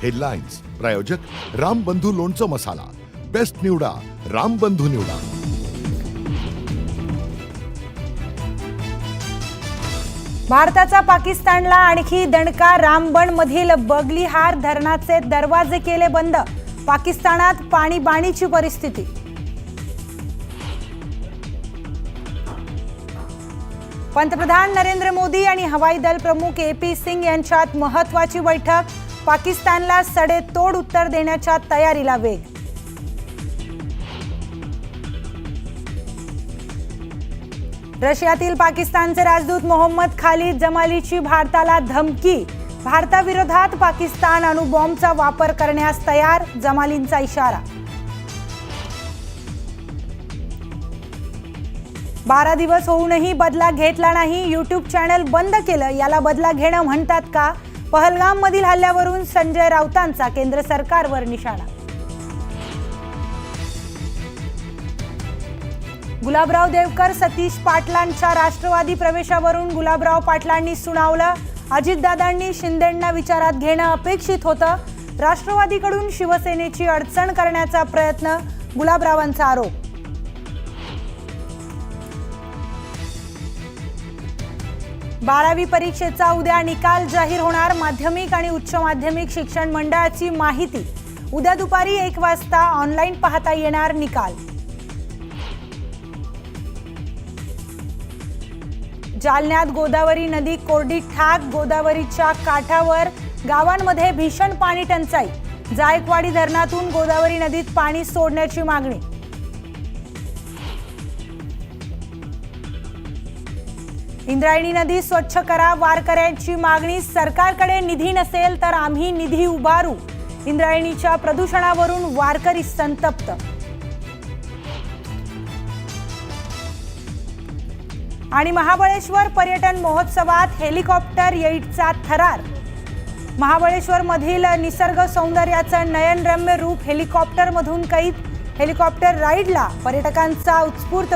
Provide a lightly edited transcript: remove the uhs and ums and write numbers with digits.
Headlines प्रायोजक रामबंधू लोणचं मसाला, best निवडा रामबंधू निवडा। भारताचा पाकिस्तानला आणखी दणका, रामबन मधील बगलीहार धरणाचे दरवाजे केले बंद, पाकिस्तानात पाणीबाणीची परिस्थिती। पंतप्रधान नरेंद्र मोदी आणि हवाई दल प्रमुख ए.पी. सिंग यांच्यात महत्त्वाची बैठक, पाकिस्तानला सडेतोड उत्तर देण्याच्या तयारीला वेग। रशियातील पाकिस्तानचे राजदूत मोहम्मद खालिद जमालीची भारताला धमकी, भारताविरोधात पाकिस्तान अणुबॉम्बचा वापर करण्यास तयार, जमालींचा इशारा। 12 दिवस होऊनही बदला घेतला नाही, यूट्यूब चॅनल बंद केलं, याला बदला घेणं म्हणतात का? पहलगाम मधील हल्ल्यावरून संजय राऊतांचा केंद्र सरकारवर निशाणा। गुलाबराव देवकर सतीश पाटलांच्या राष्ट्रवादी प्रवेशावरून गुलाबराव पाटलांनी सुनावलं, अजितदादांनी शिंदेंना विचारात घेणं अपेक्षित होतं, राष्ट्रवादीकडून शिवसेनेची अडचण करण्याचा प्रयत्न, गुलाबरावांचा आरोप। बारावी परीक्षेचा उद्या निकाल जाहीर होणार, माध्यमिक आणि उच्च माध्यमिक शिक्षण मंडळाची माहिती, उद्या दुपारी 1 वाजता ऑनलाईन पाहता येणार निकाल। जालन्यात गोदावरी नदी कोरडी ठाक, गोदावरीच्या काठावर गावांमध्ये भीषण पाणी टंचाई, जायकवाडी धरणातून गोदावरी नदीत पाणी सोडण्याची मागणी। इंद्रायणी नदी स्वच्छ करा, वारकऱ्यांची मागणी, सरकारकडे निधी नसेल तर आम्ही निधी उभारू, इंद्रायणीच्या प्रदूषणावरून वारकरी संतप्त। आणि महाबळेश्वर पर्यटन महोत्सवात हेलिकॉप्टर येईटचा थरार, महाबळेश्वर मधील निसर्ग सौंदर्याचं नयनरम्य रूप हेलिकॉप्टरमधून कैद, हेलिकॉप्टर राईडला पर्यटकांचा उत्स्फूर्त